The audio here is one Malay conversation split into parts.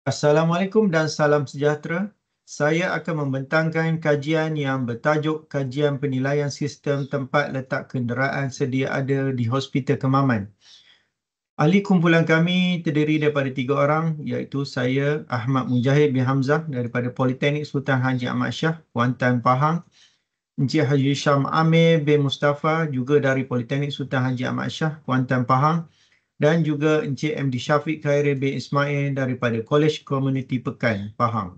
Assalamualaikum dan salam sejahtera. Saya akan membentangkan kajian yang bertajuk Kajian Penilaian Sistem Tempat Letak Kenderaan Sedia Ada di Hospital Kemaman. Ahli kumpulan kami terdiri daripada 3 orang, iaitu saya, Ahmad Mujahid bin Hamzah daripada Politeknik Sultan Haji Ahmad Shah, Kuantan, Pahang. Encik Haji Syam Amir bin Mustafa juga dari Politeknik Sultan Haji Ahmad Shah, Kuantan, Pahang. Dan juga Encik MD Syafiq Khairi bin Ismail daripada College Community Pekan, Pahang.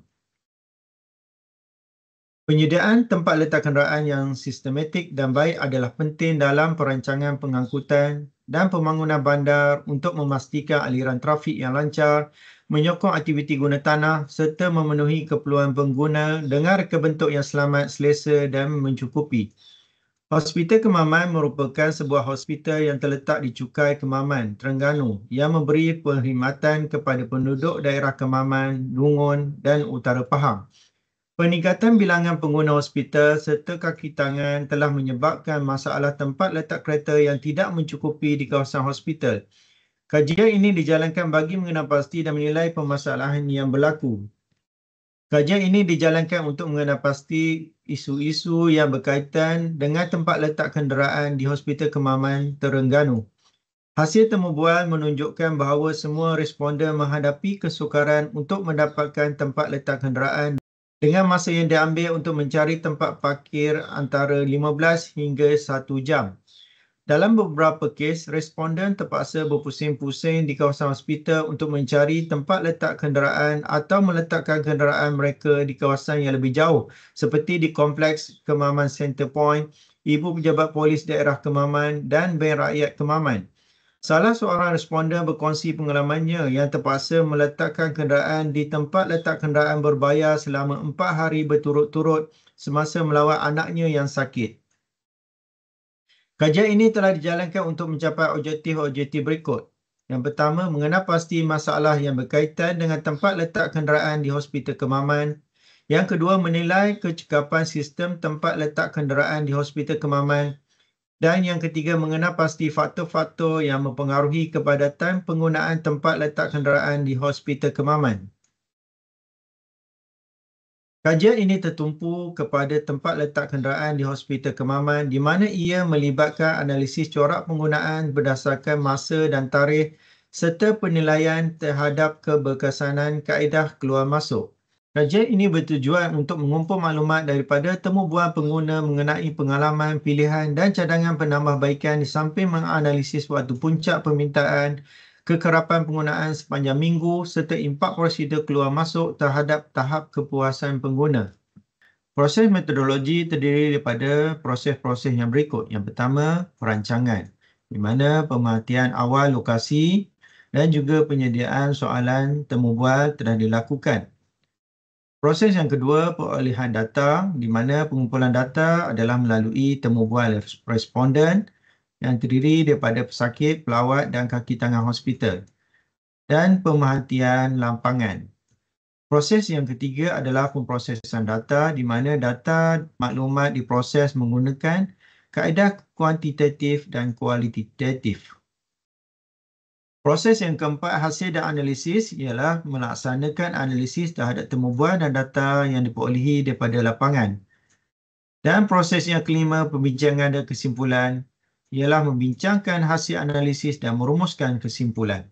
Penyediaan tempat letak kenderaan yang sistematik dan baik adalah penting dalam perancangan pengangkutan dan pembangunan bandar untuk memastikan aliran trafik yang lancar, menyokong aktiviti guna tanah serta memenuhi keperluan pengguna dengan reka bentuk yang selamat, selesa dan mencukupi. Hospital Kemaman merupakan sebuah hospital yang terletak di Cukai Kemaman, Terengganu yang memberi perkhidmatan kepada penduduk daerah Kemaman, Lungun dan Utara Pahang. Peningkatan bilangan pengguna hospital serta kaki tangan telah menyebabkan masalah tempat letak kereta yang tidak mencukupi di kawasan hospital. Kajian ini dijalankan bagi mengenal pasti dan menilai permasalahan yang berlaku. Kajian ini dijalankan untuk mengenal pasti isu-isu yang berkaitan dengan tempat letak kenderaan di Hospital Kemaman, Terengganu. Hasil temubual menunjukkan bahawa semua responden menghadapi kesukaran untuk mendapatkan tempat letak kenderaan dengan masa yang diambil untuk mencari tempat parkir antara 15 hingga 1 jam. Dalam beberapa kes, responden terpaksa berpusing-pusing di kawasan hospital untuk mencari tempat letak kenderaan atau meletakkan kenderaan mereka di kawasan yang lebih jauh seperti di Kompleks Kemaman Center Point, Ibu Pejabat Polis Daerah Kemaman dan Bank Rakyat Kemaman. Salah seorang responden berkongsi pengalamannya yang terpaksa meletakkan kenderaan di tempat letak kenderaan berbayar selama 4 hari berturut-turut semasa melawat anaknya yang sakit. Kajian ini telah dijalankan untuk mencapai objektif-objektif berikut. Yang pertama, mengenal pasti masalah yang berkaitan dengan tempat letak kenderaan di Hospital Kemaman. Yang kedua, menilai kecekapan sistem tempat letak kenderaan di Hospital Kemaman. Dan yang ketiga, mengenal pasti faktor-faktor yang mempengaruhi kepadatan penggunaan tempat letak kenderaan di Hospital Kemaman. Kajian ini tertumpu kepada tempat letak kenderaan di Hospital Kemaman di mana ia melibatkan analisis corak penggunaan berdasarkan masa dan tarikh serta penilaian terhadap keberkesanan kaedah keluar masuk. Kajian ini bertujuan untuk mengumpul maklumat daripada temubual pengguna mengenai pengalaman, pilihan dan cadangan penambahbaikan di samping menganalisis waktu puncak permintaan, kekerapan penggunaan sepanjang minggu serta impak prosedur keluar masuk terhadap tahap kepuasan pengguna. Proses metodologi terdiri daripada proses-proses yang berikut. Yang pertama, perancangan, di mana pemerhatian awal lokasi dan juga penyediaan soalan temubual telah dilakukan. Proses yang kedua, perolehan data, di mana pengumpulan data adalah melalui temubual responden yang terdiri daripada pesakit, pelawat dan kaki tangan hospital. Dan pemerhatian lampangan. Proses yang ketiga adalah pemprosesan data, di mana data maklumat diproses menggunakan kaedah kuantitatif dan kualitatif. Proses yang keempat, hasil dan analisis, ialah melaksanakan analisis terhadap temubual dan data yang diperolehi daripada lapangan. Dan proses yang kelima, pembincangan dan kesimpulan, ialah membincangkan hasil analisis dan merumuskan kesimpulan.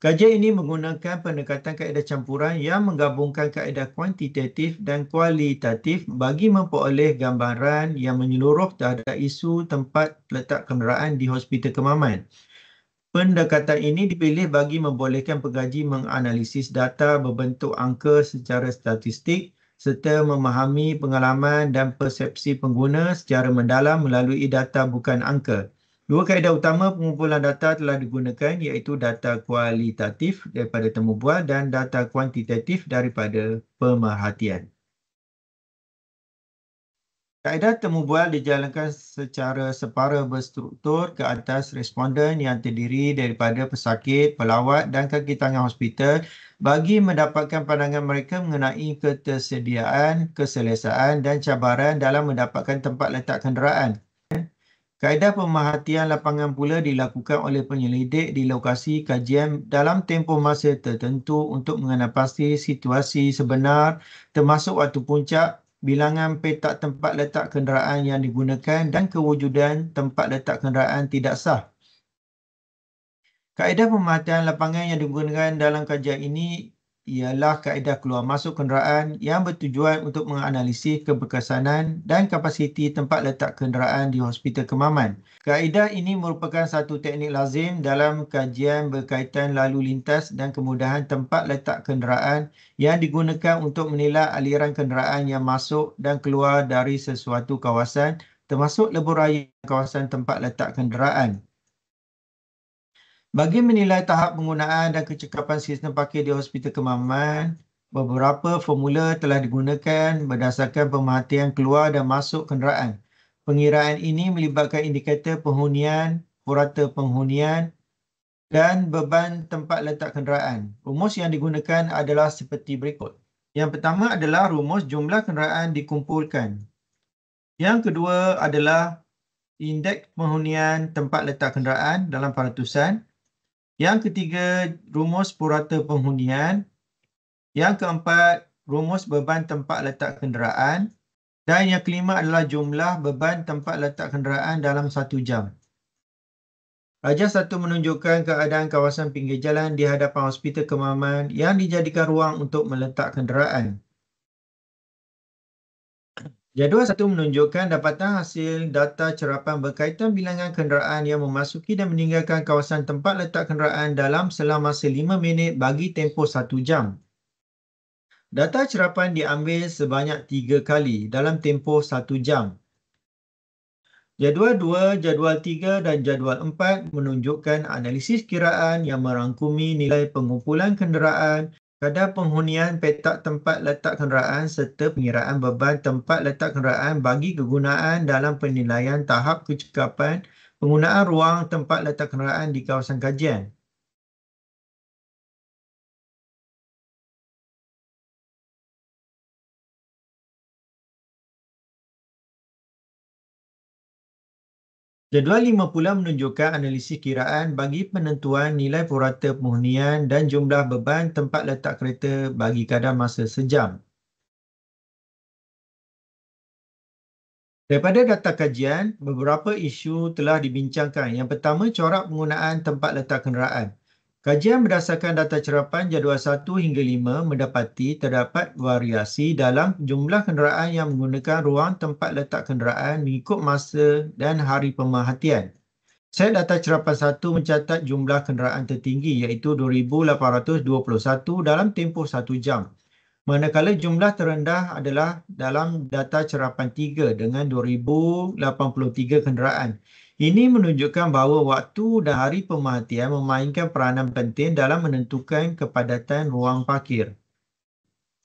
Kajian ini menggunakan pendekatan kaedah campuran yang menggabungkan kaedah kuantitatif dan kualitatif bagi memperoleh gambaran yang menyeluruh terhadap isu tempat letak kenderaan di Hospital Kemaman. Pendekatan ini dipilih bagi membolehkan pengkaji menganalisis data berbentuk angka secara statistik serta memahami pengalaman dan persepsi pengguna secara mendalam melalui data bukan angka. Dua kaedah utama pengumpulan data telah digunakan iaitu data kualitatif daripada temubual dan data kuantitatif daripada pemerhatian. Kaedah temubual dijalankan secara separa berstruktur ke atas responden yang terdiri daripada pesakit, pelawat dan kaki tangan hospital bagi mendapatkan pandangan mereka mengenai ketersediaan, keselesaan dan cabaran dalam mendapatkan tempat letak kenderaan. Kaedah pemerhatian lapangan pula dilakukan oleh penyelidik di lokasi kajian dalam tempoh masa tertentu untuk mengenal pasti situasi sebenar termasuk waktu puncak, bilangan petak tempat letak kenderaan yang digunakan dan kewujudan tempat letak kenderaan tidak sah. Kaedah pemerhatian lapangan yang digunakan dalam kajian ini ialah kaedah keluar masuk kenderaan yang bertujuan untuk menganalisis keberkesanan dan kapasiti tempat letak kenderaan di Hospital Kemaman. Kaedah ini merupakan satu teknik lazim dalam kajian berkaitan lalu lintas dan kemudahan tempat letak kenderaan yang digunakan untuk menilai aliran kenderaan yang masuk dan keluar dari sesuatu kawasan termasuk lebuh raya kawasan tempat letak kenderaan. Bagi menilai tahap penggunaan dan kecekapan sistem parkir di Hospital Kemaman, beberapa formula telah digunakan berdasarkan pemerhatian keluar dan masuk kenderaan. Pengiraan ini melibatkan indikator penghunian, purata penghunian dan beban tempat letak kenderaan. Rumus yang digunakan adalah seperti berikut. Yang pertama adalah rumus jumlah kenderaan dikumpulkan. Yang kedua adalah indeks penghunian tempat letak kenderaan dalam peratusan. Yang ketiga, rumus purata penghunian. Yang keempat, rumus beban tempat letak kenderaan. Dan yang kelima adalah jumlah beban tempat letak kenderaan dalam 1 jam. Rajah 1 menunjukkan keadaan kawasan pinggir jalan di hadapan Hospital Kemaman yang dijadikan ruang untuk meletak kenderaan. Jadual 1 menunjukkan dapatan hasil data cerapan berkaitan bilangan kenderaan yang memasuki dan meninggalkan kawasan tempat letak kenderaan dalam selang masa 5 minit bagi tempoh 1 jam. Data cerapan diambil sebanyak 3 kali dalam tempoh 1 jam. Jadual 2, jadual 3 dan jadual 4 menunjukkan analisis kiraan yang merangkumi nilai pengumpulan kenderaan, kadar penghunian petak tempat letak kenderaan serta pengiraan beban tempat letak kenderaan bagi kegunaan dalam penilaian tahap kecekapan penggunaan ruang tempat letak kenderaan di kawasan kajian. Jadual 5 pula menunjukkan analisis kiraan bagi penentuan nilai purata penghunian dan jumlah beban tempat letak kereta bagi kadar masa sejam. Daripada data kajian, beberapa isu telah dibincangkan. Yang pertama, corak penggunaan tempat letak kenderaan. Kajian berdasarkan data cerapan jadual 1 hingga 5 mendapati terdapat variasi dalam jumlah kenderaan yang menggunakan ruang tempat letak kenderaan mengikut masa dan hari pemerhatian. Set data cerapan 1 mencatat jumlah kenderaan tertinggi iaitu 2,821 dalam tempoh 1 jam. Manakala jumlah terendah adalah dalam data cerapan 3 dengan 2,083 kenderaan. Ini menunjukkan bahawa waktu dan hari pemerhatian memainkan peranan penting dalam menentukan kepadatan ruang parkir.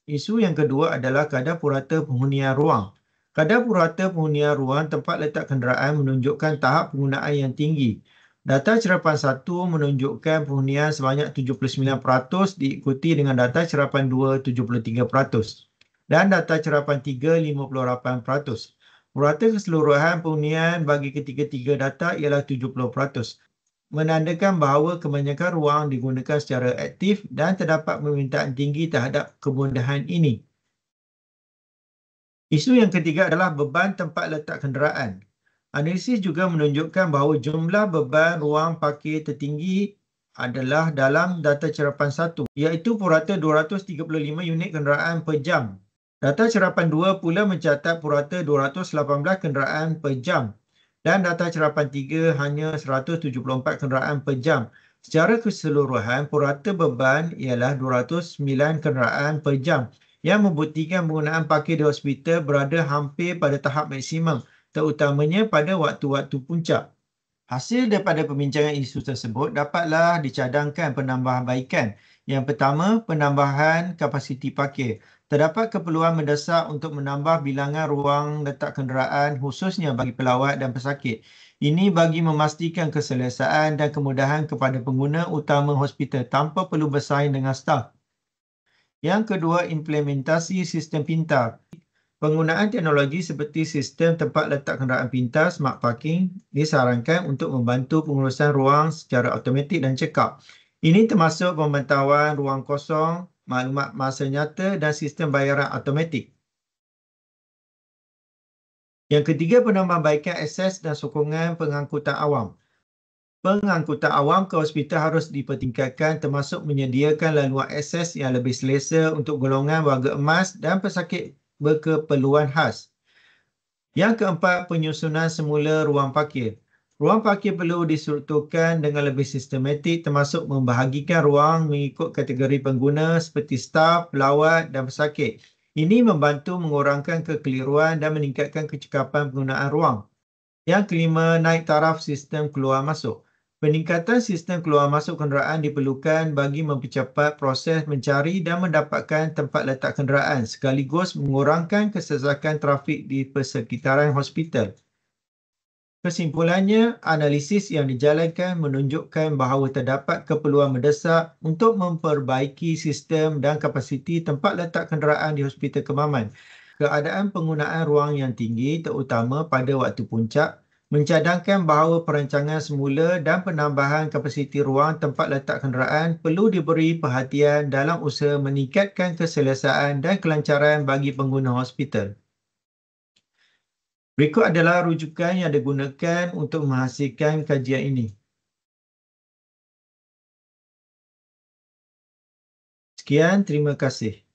Isu yang kedua adalah kadar purata penghunian ruang. Kadar purata penghunian ruang tempat letak kenderaan menunjukkan tahap penggunaan yang tinggi. Data cerapan 1 menunjukkan penghunian sebanyak 79% diikuti dengan data cerapan 2 73% dan data cerapan 3 58%. Purata keseluruhan penghunian bagi ketiga-tiga data ialah 70%, menandakan bahawa kebanyakan ruang digunakan secara aktif dan terdapat permintaan tinggi terhadap kemudahan ini. Isu yang ketiga adalah beban tempat letak kenderaan. Analisis juga menunjukkan bahawa jumlah beban ruang parkir tertinggi adalah dalam data cerapan 1, iaitu purata 235 unit kenderaan per jam. Data cerapan 2 pula mencatat purata 218 kenderaan per jam dan data cerapan 3 hanya 174 kenderaan per jam. Secara keseluruhan, purata beban ialah 209 kenderaan per jam yang membuktikan penggunaan parkir di hospital berada hampir pada tahap maksimum, terutamanya pada waktu-waktu puncak. Hasil daripada perbincangan isu tersebut dapatlah dicadangkan penambahbaikan. Yang pertama, penambahan kapasiti parkir. Terdapat keperluan mendesak untuk menambah bilangan ruang letak kenderaan khususnya bagi pelawat dan pesakit. Ini bagi memastikan keselesaan dan kemudahan kepada pengguna utama hospital tanpa perlu bersaing dengan staf. Yang kedua, implementasi sistem pintar. Penggunaan teknologi seperti sistem tempat letak kenderaan pintar smart parking disarankan untuk membantu pengurusan ruang secara automatik dan cekap. Ini termasuk pemantauan ruang kosong, maklumat masa nyata dan sistem bayaran automatik. Yang ketiga, penambahbaikan akses dan sokongan pengangkutan awam. Pengangkutan awam ke hospital harus dipertingkatkan termasuk menyediakan laluan akses yang lebih selesa untuk golongan warga emas dan pesakit berkeperluan khas. Yang keempat, penyusunan semula ruang parkir. Ruang parkir perlu distrukturkan dengan lebih sistematik termasuk membahagikan ruang mengikut kategori pengguna seperti staf, pelawat dan pesakit. Ini membantu mengurangkan kekeliruan dan meningkatkan kecekapan penggunaan ruang. Yang kelima, naik taraf sistem keluar masuk. Peningkatan sistem keluar masuk kenderaan diperlukan bagi mempercepat proses mencari dan mendapatkan tempat letak kenderaan sekaligus mengurangkan kesesakan trafik di persekitaran hospital. Kesimpulannya, analisis yang dijalankan menunjukkan bahawa terdapat keperluan mendesak untuk memperbaiki sistem dan kapasiti tempat letak kenderaan di Hospital Kemaman. Keadaan penggunaan ruang yang tinggi terutama pada waktu puncak mencadangkan bahawa perancangan semula dan penambahan kapasiti ruang tempat letak kenderaan perlu diberi perhatian dalam usaha meningkatkan keselesaan dan kelancaran bagi pengguna hospital. Berikut adalah rujukan yang digunakan untuk menghasilkan kajian ini. Sekian, terima kasih.